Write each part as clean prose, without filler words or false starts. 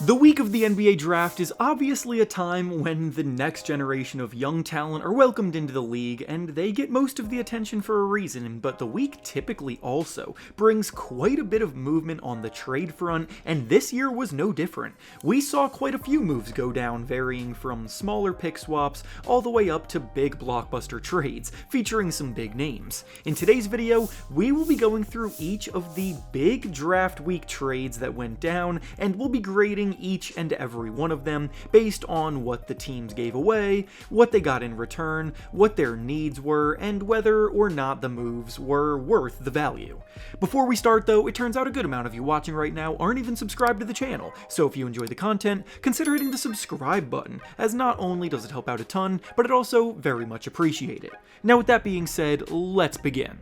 The week of the NBA draft is obviously a time when the next generation of young talent are welcomed into the league, and they get most of the attention for a reason, but the week typically also brings quite a bit of movement on the trade front, and this year was no different. We saw quite a few moves go down, varying from smaller pick swaps all the way up to big blockbuster trades, featuring some big names. In today's video, we will be going through each of the big draft week trades that went down, and we'll be grading each and every one of them based on what the teams gave away, what they got in return, what their needs were, and whether or not the moves were worth the value. Before we start though, it turns out a good amount of you watching right now aren't even subscribed to the channel, so if you enjoy the content, consider hitting the subscribe button, as not only does it help out a ton, but it also very much appreciate it. Now with that being said, let's begin.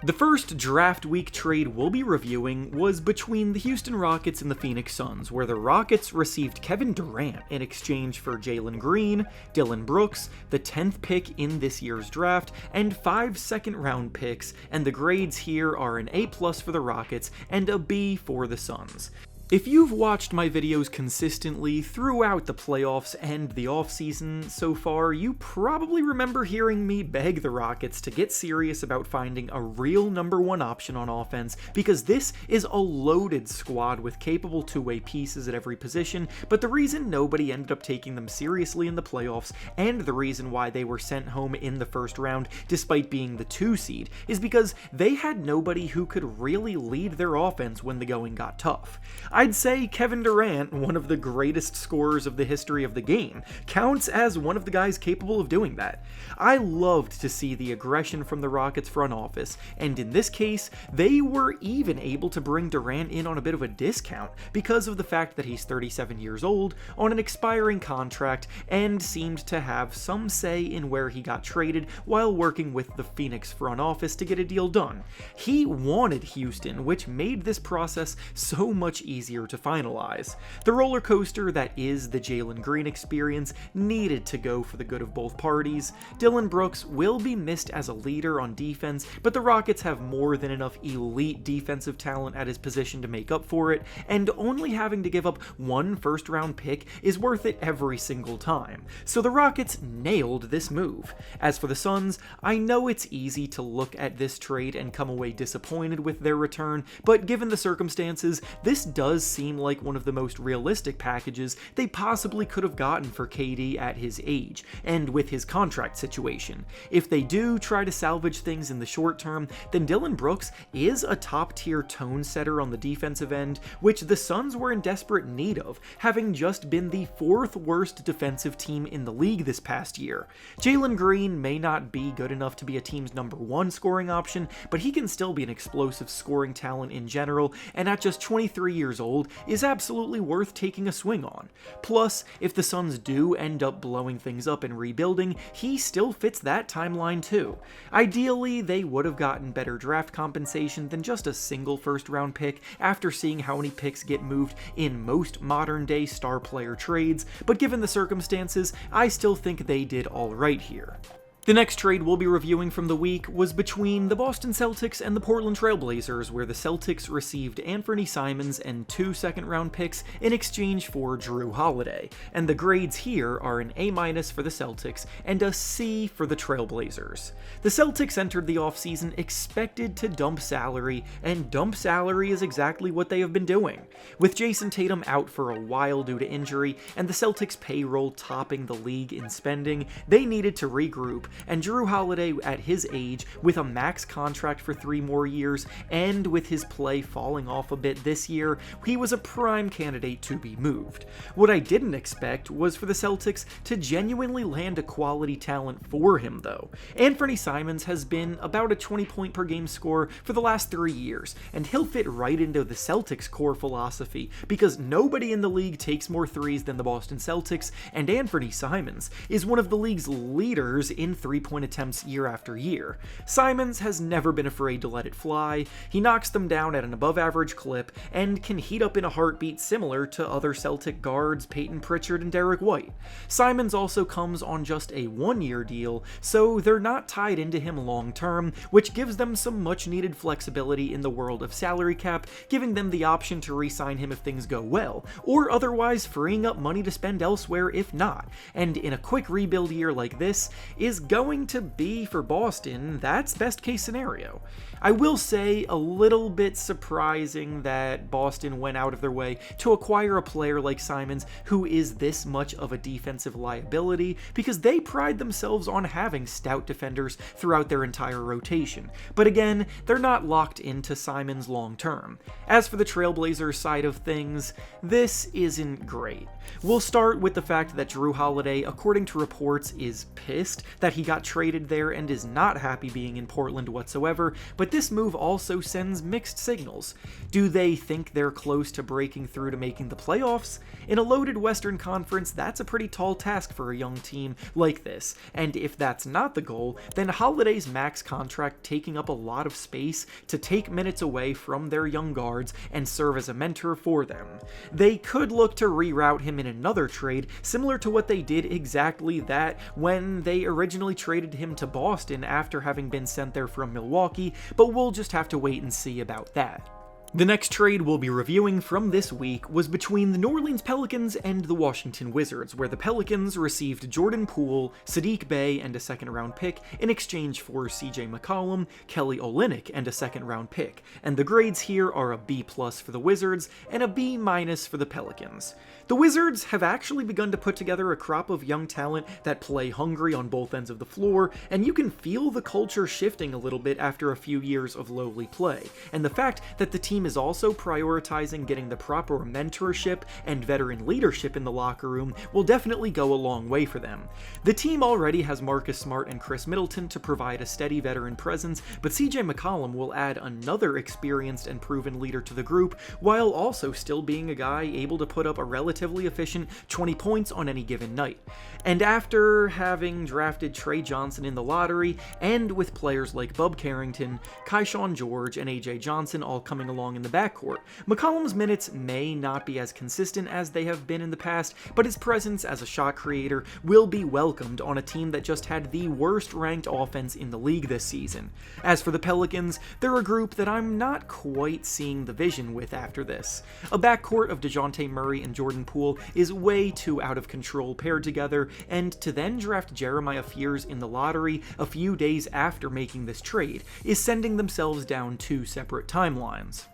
The first draft week trade we'll be reviewing was between the Houston Rockets and the Phoenix Suns, where the Rockets received Kevin Durant in exchange for Jalen Green, Dillon Brooks, the 10th pick in this year's draft, and 5 second-round picks, and the grades here are an A+ for the Rockets and a B for the Suns. If you've watched my videos consistently throughout the playoffs and the offseason so far, you probably remember hearing me beg the Rockets to get serious about finding a real number one option on offense, because this is a loaded squad with capable two-way pieces at every position, but the reason nobody ended up taking them seriously in the playoffs, and the reason why they were sent home in the first round despite being the 2 seed, is because they had nobody who could really lead their offense when the going got tough. I'd say Kevin Durant, one of the greatest scorers of the history of the game, counts as one of the guys capable of doing that. I loved to see the aggression from the Rockets front office, and in this case, they were even able to bring Durant in on a bit of a discount because of the fact that he's 37 years old, on an expiring contract, and seemed to have some say in where he got traded while working with the Phoenix front office to get a deal done. He wanted Houston, which made this process so much easier to finalize. The roller coaster that is the Jalen Green experience needed to go for the good of both parties. Dillon Brooks will be missed as a leader on defense, but the Rockets have more than enough elite defensive talent at his position to make up for it, and only having to give up 1 first-round pick is worth it every single time. So the Rockets nailed this move. As for the Suns, I know it's easy to look at this trade and come away disappointed with their return, but given the circumstances, this does seem like one of the most realistic packages they possibly could have gotten for KD at his age, and with his contract situation. If they do try to salvage things in the short term, then Dillon Brooks is a top-tier tone setter on the defensive end, which the Suns were in desperate need of, having just been the 4th worst defensive team in the league this past year. Jalen Green may not be good enough to be a team's number 1 scoring option, but he can still be an explosive scoring talent in general, and at just 23 years old, is absolutely worth taking a swing on. Plus, if the Suns do end up blowing things up and rebuilding, he still fits that timeline too. Ideally, they would have gotten better draft compensation than just a single first-round pick after seeing how many picks get moved in most modern-day star player trades, but given the circumstances, I still think they did alright here. The next trade we'll be reviewing from the week was between the Boston Celtics and the Portland Trail Blazers, where the Celtics received Anthony Simons and 2 second-round picks in exchange for Jrue Holiday, and the grades here are an A- for the Celtics and a C for the Trail Blazers. The Celtics entered the offseason expected to dump salary, and dump salary is exactly what they have been doing. With Jason Tatum out for a while due to injury, and the Celtics' payroll topping the league in spending, they needed to regroup, and Jrue Holiday at his age, with a max contract for 3 more years, and with his play falling off a bit this year, he was a prime candidate to be moved. What I didn't expect was for the Celtics to genuinely land a quality talent for him though. Anthony Simons has been about a 20-point per game scorer for the last 3 years, and he'll fit right into the Celtics' core philosophy, because nobody in the league takes more threes than the Boston Celtics, and Anthony Simons is one of the league's leaders in 3-point attempts year after year. Simons has never been afraid to let it fly, he knocks them down at an above-average clip, and can heat up in a heartbeat similar to other Celtic guards Peyton Pritchard and Derek White. Simons also comes on just a 1-year deal, so they're not tied into him long-term, which gives them some much-needed flexibility in the world of salary cap, giving them the option to re-sign him if things go well, or otherwise freeing up money to spend elsewhere if not, and in a quick rebuild year like this, is going to be, for Boston, that's best-case scenario. I will say, a little bit surprising that Boston went out of their way to acquire a player like Simons who is this much of a defensive liability, because they pride themselves on having stout defenders throughout their entire rotation. But again, they're not locked into Simons long term. As for the Trailblazers side of things, this isn't great. We'll start with the fact that Jrue Holiday, according to reports, is pissed that he got traded there and is not happy being in Portland whatsoever, but this move also sends mixed signals. Do they think they're close to breaking through to making the playoffs? In a loaded Western Conference, that's a pretty tall task for a young team like this, and if that's not the goal, then Holiday's max contract taking up a lot of space to take minutes away from their young guards and serve as a mentor for them. They could look to reroute him in another trade, similar to what they did exactly that when they originally traded him to Boston after having been sent there from Milwaukee, but we'll just have to wait and see about that. The next trade we'll be reviewing from this week was between the New Orleans Pelicans and the Washington Wizards, where the Pelicans received Jordan Poole, Saddiq Bey, and a second-round pick in exchange for CJ McCollum, Kelly Olynyk, and a second-round pick, and the grades here are a B+ for the Wizards and a B- for the Pelicans. The Wizards have actually begun to put together a crop of young talent that play hungry on both ends of the floor, and you can feel the culture shifting a little bit after a few years of lowly play, and the fact that the team is also prioritizing getting the proper mentorship and veteran leadership in the locker room will definitely go a long way for them. The team already has Marcus Smart and Chris Middleton to provide a steady veteran presence, but CJ McCollum will add another experienced and proven leader to the group, while also still being a guy able to put up a relatively efficient 20 points on any given night. And after having drafted Trey Johnson in the lottery, and with players like Bub Carrington, Keyshawn George, and AJ Johnson all coming along in the backcourt, McCollum's minutes may not be as consistent as they have been in the past, but his presence as a shot creator will be welcomed on a team that just had the worst ranked offense in the league this season. As for the Pelicans, they're a group that I'm not quite seeing the vision with after this. A backcourt of DeJounte Murray and Jordan Poole is way too out of control paired together, and to then draft Jeremiah Fears in the lottery a few days after making this trade is sending themselves down two separate timelines.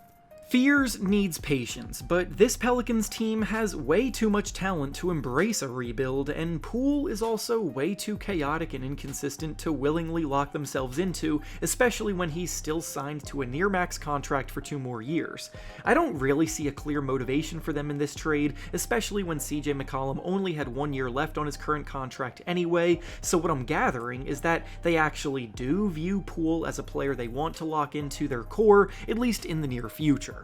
Fears needs patience, but this Pelicans team has way too much talent to embrace a rebuild, and Poole is also way too chaotic and inconsistent to willingly lock themselves into, especially when he's still signed to a near-max contract for 2 more years. I don't really see a clear motivation for them in this trade, especially when CJ McCollum only had 1 year left on his current contract anyway, so what I'm gathering is that they actually do view Poole as a player they want to lock into their core, at least in the near future.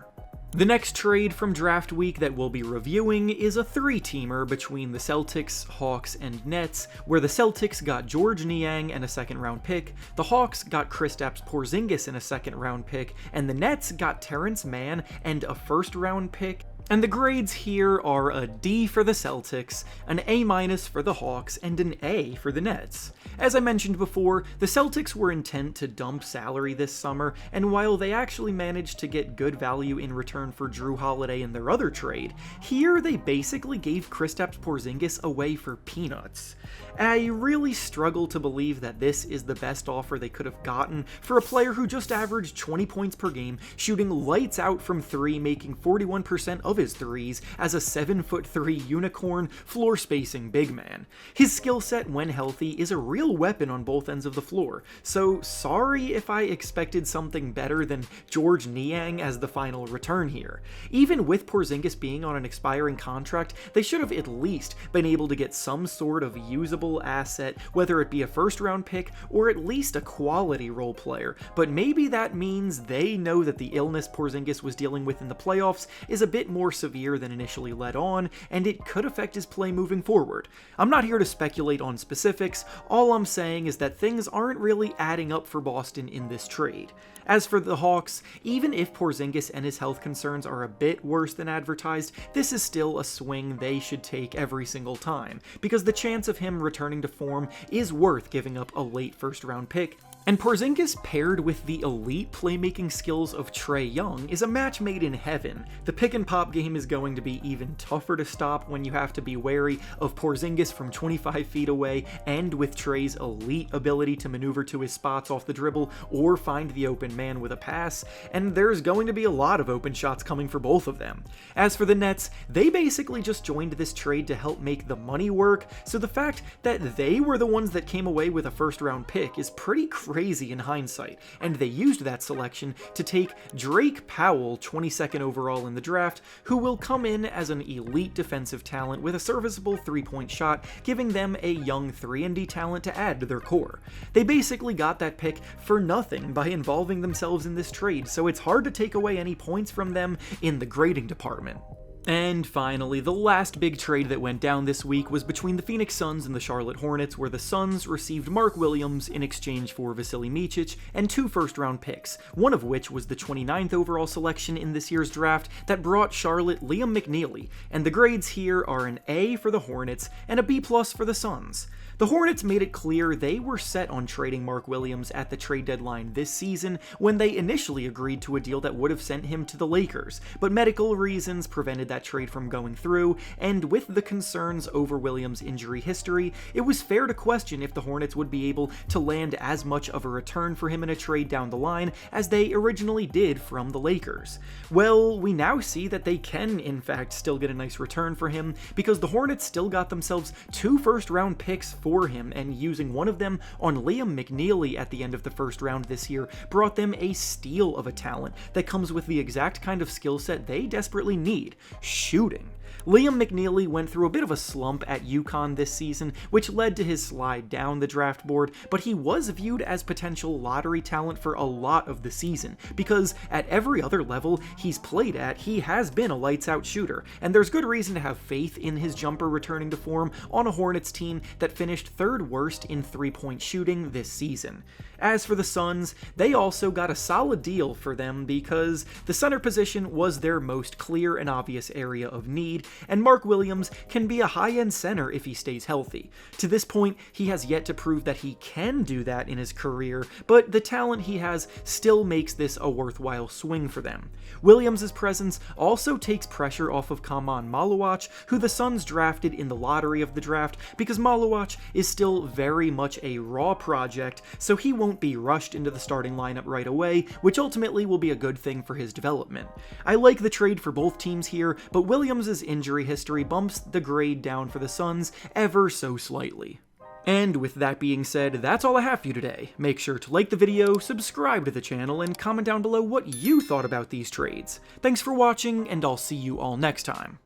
The next trade from draft week that we'll be reviewing is a 3-teamer between the Celtics, Hawks, and Nets, where the Celtics got George Niang and a second-round pick, the Hawks got Kristaps Porzingis and a second-round pick, and the Nets got Terrence Mann and a first-round pick. And the grades here are a D for the Celtics, an A- for the Hawks, and an A for the Nets. As I mentioned before, the Celtics were intent to dump salary this summer, and while they actually managed to get good value in return for Jrue Holiday in their other trade, here they basically gave Kristaps Porzingis away for peanuts. I really struggle to believe that this is the best offer they could have gotten for a player who just averaged 20 points per game, shooting lights out from 3, making 41% of his threes as a 7'3" unicorn, floor-spacing big man. His skill set, when healthy, is a real weapon on both ends of the floor, so sorry if I expected something better than George Niang as the final return here. Even with Porzingis being on an expiring contract, they should have at least been able to get some sort of usable asset, whether it be a first-round pick or at least a quality role player, but maybe that means they know that the illness Porzingis was dealing with in the playoffs is a bit more more severe than initially let on, and it could affect his play moving forward. I'm not here to speculate on specifics, all I'm saying is that things aren't really adding up for Boston in this trade. As for the Hawks, even if Porzingis and his health concerns are a bit worse than advertised, this is still a swing they should take every single time, because the chance of him returning to form is worth giving up a late first-round pick. And Porzingis paired with the elite playmaking skills of Trae Young is a match made in heaven. The pick-and-pop game is going to be even tougher to stop when you have to be wary of Porzingis from 25 feet away, and with Trae's elite ability to maneuver to his spots off the dribble or find the open man with a pass, and there's going to be a lot of open shots coming for both of them. As for the Nets, they basically just joined this trade to help make the money work, so the fact that they were the ones that came away with a first-round pick is pretty crazy in hindsight, and they used that selection to take Drake Powell, 22nd overall in the draft, who will come in as an elite defensive talent with a serviceable three-point shot, giving them a young 3-and-D talent to add to their core. They basically got that pick for nothing by involving themselves in this trade, so it's hard to take away any points from them in the grading department. And finally, the last big trade that went down this week was between the Phoenix Suns and the Charlotte Hornets, where the Suns received Mark Williams in exchange for Vasilij Micić and 2 first-round picks, one of which was the 29th overall selection in this year's draft that brought Charlotte Liam McNeely, and the grades here are an A for the Hornets and a B+ for the Suns. The Hornets made it clear they were set on trading Mark Williams at the trade deadline this season when they initially agreed to a deal that would have sent him to the Lakers, but medical reasons prevented that trade from going through, and with the concerns over Williams' injury history, it was fair to question if the Hornets would be able to land as much of a return for him in a trade down the line as they originally did from the Lakers. Well, we now see that they can in fact still get a nice return for him, because the Hornets still got themselves 2 first-round picks for him, and using one of them on Liam McNeely at the end of the first round this year brought them a steal of a talent that comes with the exact kind of skill set they desperately need: shooting. Liam McNeely went through a bit of a slump at UConn this season, which led to his slide down the draft board, but he was viewed as potential lottery talent for a lot of the season, because at every other level he's played at, he has been a lights-out shooter, and there's good reason to have faith in his jumper returning to form on a Hornets team that finished 3rd worst in three-point shooting this season. As for the Suns, they also got a solid deal for them because the center position was their most clear and obvious area of need, and Mark Williams can be a high-end center if he stays healthy. To this point, he has yet to prove that he can do that in his career, but the talent he has still makes this a worthwhile swing for them. Williams' presence also takes pressure off of Kaman Maluach, who the Suns drafted in the lottery of the draft, because Maluach is still very much a raw project, so he won't be rushed into the starting lineup right away, which ultimately will be a good thing for his development. I like the trade for both teams here, but Williams' injury history bumps the grade down for the Suns ever so slightly. And with that being said, that's all I have for you today. Make sure to like the video, subscribe to the channel, and comment down below what you thought about these trades. Thanks for watching, and I'll see you all next time.